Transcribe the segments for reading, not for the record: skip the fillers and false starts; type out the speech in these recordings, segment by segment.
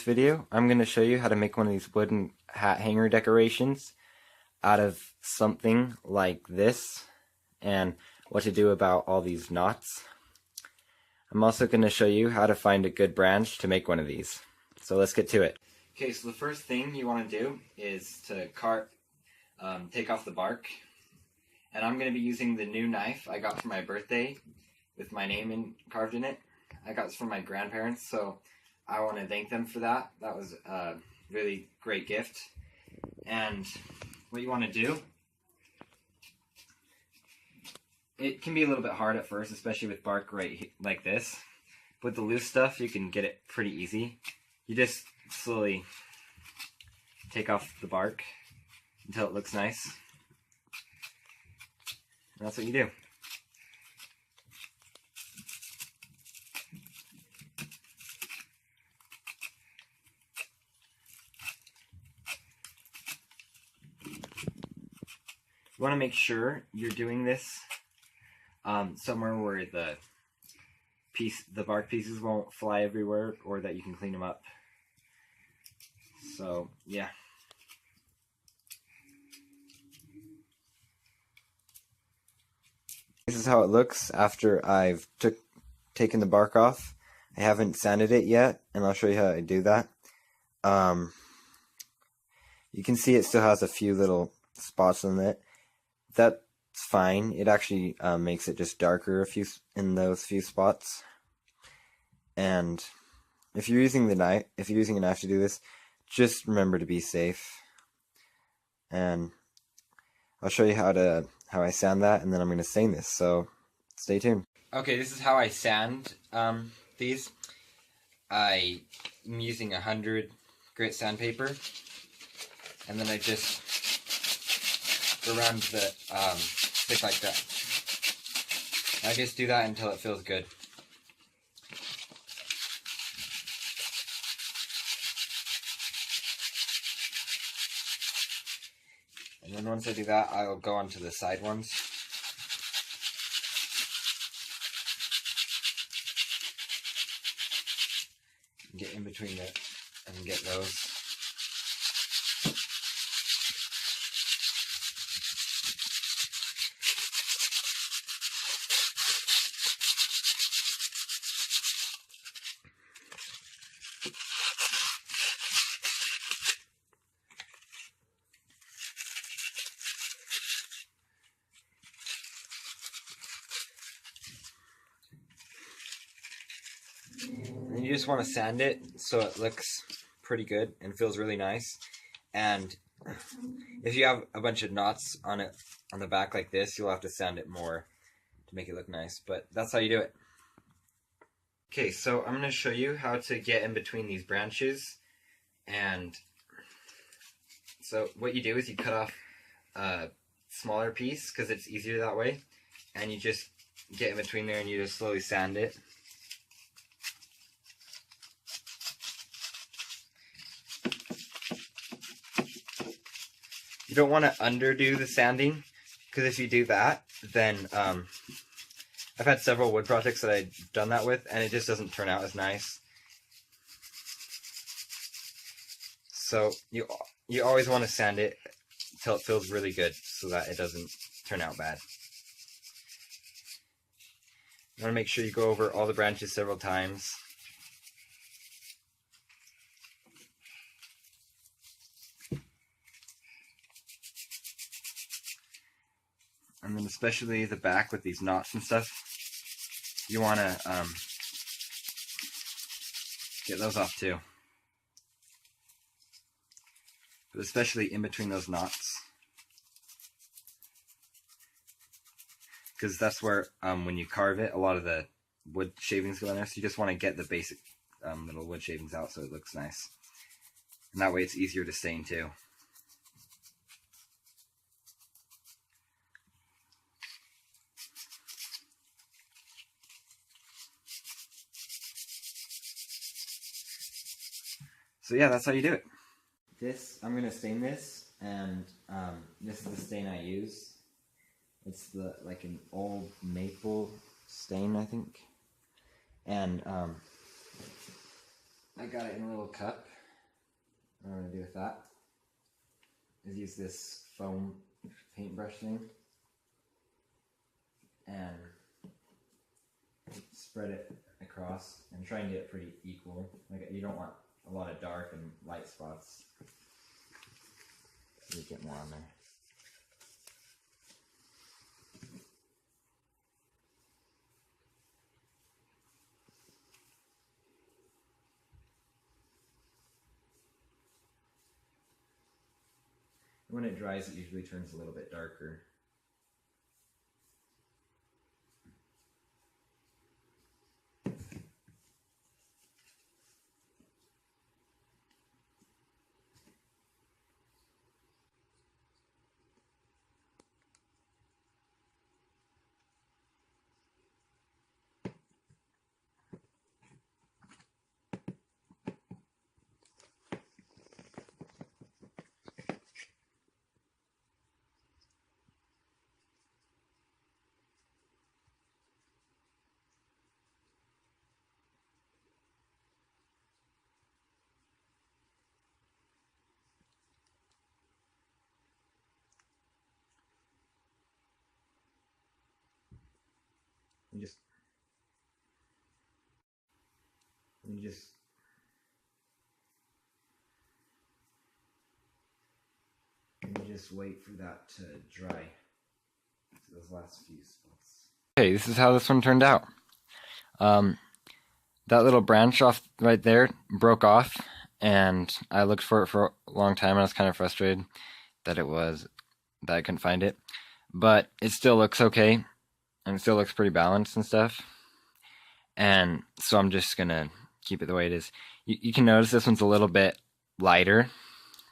video, I'm going to show you how to make one of these wooden hat hanger decorations out of something like this, and what to do about all these knots. I'm also going to show you how to find a good branch to make one of these. So let's get to it. Okay, so the first thing you want to do is to take off the bark. And I'm going to be using the new knife I got for my birthday with my name carved in it. I got this from my grandparents, so I want to thank them for that. That was a really great gift. And what you want to do, it can be a little bit hard at first, especially with bark like this. With the loose stuff, you can get it pretty easy. You just slowly take off the bark until it looks nice. And that's what you do. You want to make sure you're doing this somewhere where the bark pieces won't fly everywhere, or that you can clean them up. So yeah. This is how it looks after I've taken the bark off. I haven't sanded it yet, and I'll show you how I do that. You can see it still has a few little spots on it. That's fine. It actually makes it just darker in those few spots. And if you're using a knife to do this, just remember to be safe. And I'll show you how I sand that, and then I'm going to stain this. So stay tuned. Okay, this is how I sand these. I'm using 100 grit sandpaper, and then I just go around the stick like that. I just do that until it feels good. And then once I do that, I'll go on to the side ones. Get in between it and get those. And you just want to sand it so it looks pretty good and feels really nice. And if you have a bunch of knots on it on the back like this, you'll have to sand it more to make it look nice. But that's how you do it. Okay, so I'm going to show you how to get in between these branches. And so what you do is you cut off a smaller piece because it's easier that way. And you just get in between there and you just slowly sand it. You don't want to underdo the sanding, because if you do that, then I've had several wood projects that I've done that with, and it just doesn't turn out as nice. So you always want to sand it until it feels really good, so that it doesn't turn out bad. You want to make sure you go over all the branches several times. And then especially the back with these knots and stuff, you want to get those off too. But especially in between those knots. Because that's where, when you carve it, a lot of the wood shavings go in there. So you just want to get the basic little wood shavings out so it looks nice. And that way it's easier to stain too. So yeah, that's how you do it. I'm going to stain this, and this is the stain I use. It's like an old maple stain, I think. And I got it in a little cup. what I'm going to do with that is use this foam paintbrush thing and spread it across and try and get it pretty equal. Like, you don't want a lot of dark and light spots. So you get more on there. When it dries, it usually turns a little bit darker. You just wait for that to dry. Those last few spots. Okay, this is how this one turned out. That little branch off right there broke off, and I looked for it for a long time, and I was kind of frustrated that I couldn't find it. But it still looks okay, and it still looks pretty balanced and stuff. And so I'm just gonna keep it the way it is. You can notice this one's a little bit lighter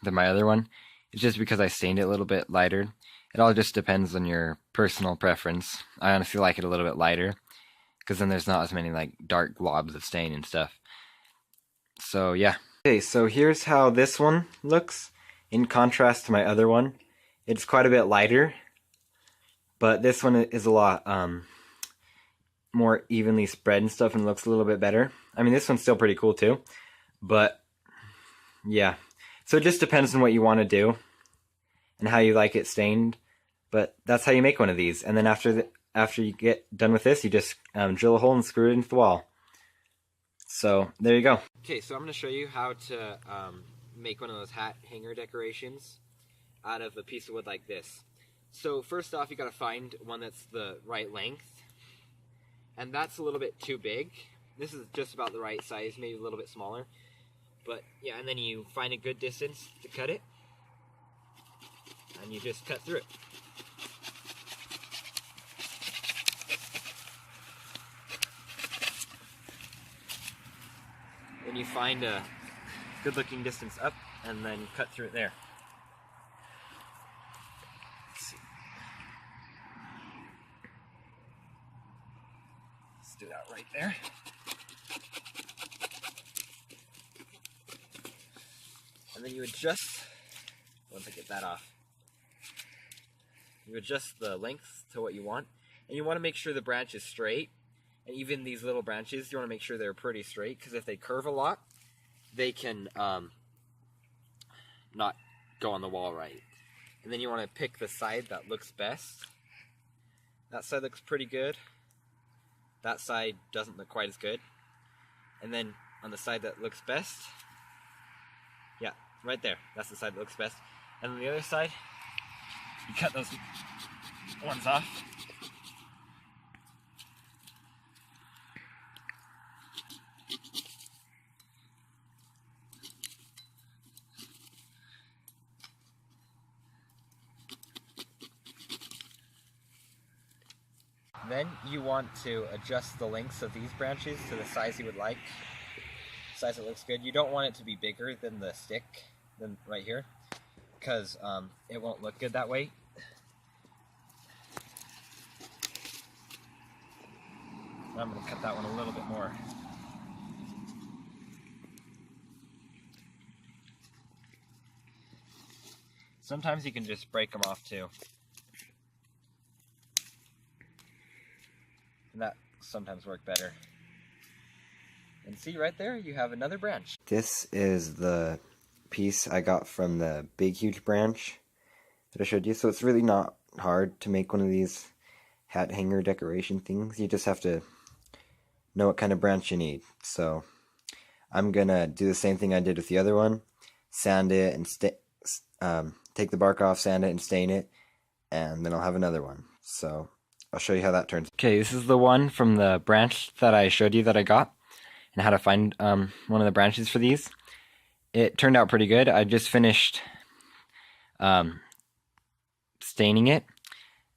than my other one. It's just because I stained it a little bit lighter. It all just depends on your personal preference. I honestly like it a little bit lighter, because then there's not as many like dark globs of stain and stuff. So yeah. Okay, so here's how this one looks in contrast to my other one. It's quite a bit lighter, but this one is a lot more evenly spread and stuff, and looks a little bit better. I mean, this one's still pretty cool too, but yeah. So it just depends on what you want to do and how you like it stained, but that's how you make one of these. And then after you get done with this, you just drill a hole and screw it into the wall. So there you go. Okay, so I'm going to show you how to make one of those hat hanger decorations out of a piece of wood like this. So first off, you got to find one that's the right length, and that's a little bit too big. This is just about the right size, maybe a little bit smaller. But yeah, and then you find a good distance to cut it, and you just cut through it. Then you find a good looking distance up, and then cut through it there. Let's see. Let's do that right there. And then you adjust, once I get that off, you adjust the length to what you want. And you want to make sure the branch is straight. And even these little branches, you want to make sure they're pretty straight, because if they curve a lot, they can not go on the wall right. And then you want to pick the side that looks best. That side looks pretty good. That side doesn't look quite as good. And then on the side that looks best, yeah, right there. That's the side that looks best. And on the other side, you cut those ones off. Then you want to adjust the lengths of these branches to the size you would like. Size that looks good. You don't want it to be bigger than the stick, than right here, because it won't look good that way. I'm going to cut that one a little bit more. Sometimes you can just break them off too. And that sometimes works better. And see right there, you have another branch. This is the piece I got from the big huge branch that I showed you. So it's really not hard to make one of these hat hanger decoration things. You just have to know what kind of branch you need. So I'm gonna do the same thing I did with the other one, sand it and take the bark off, sand it and stain it, and then I'll have another one. So I'll show you how that turns. Okay, this is the one from the branch that I showed you that I got, and how to find one of the branches for these. It turned out pretty good. I just finished staining it,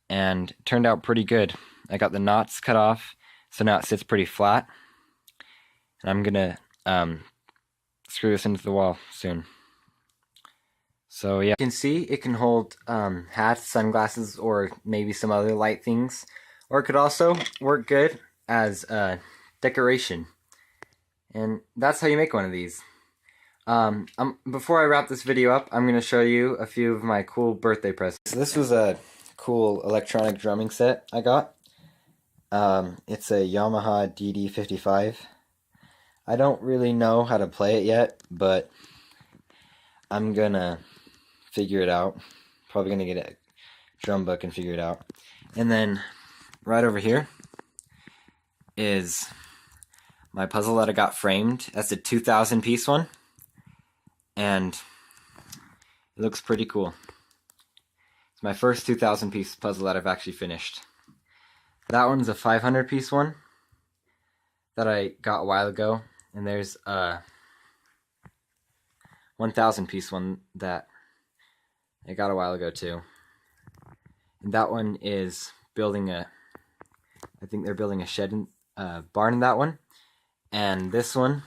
and it turned out pretty good. I got the knots cut off, so now it sits pretty flat. And I'm gonna screw this into the wall soon. So yeah, you can see it can hold hats, sunglasses, or maybe some other light things. Or it could also work good as decoration. And that's how you make one of these. Before I wrap this video up, I'm going to show you a few of my cool birthday presents. So this was a cool electronic drumming set I got. It's a Yamaha DD55. I don't really know how to play it yet, but I'm gonna figure it out. Probably gonna get a drum book and figure it out. And then right over here is my puzzle that I got framed. That's a 2,000 piece one, and it looks pretty cool. It's my first 2,000 piece puzzle that I've actually finished. That one's a 500 piece one that I got a while ago, and there's a 1,000 piece one that I got a while ago too. And that one is building I think they're building a shed in barn in that one. And this one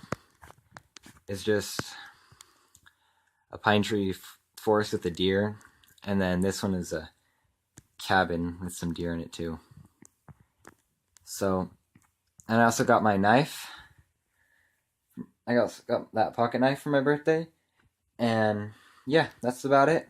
is just a pine tree forest with a deer. And then this one is a cabin with some deer in it too. So, and I also got my knife. I got that pocket knife for my birthday. And yeah, that's about it.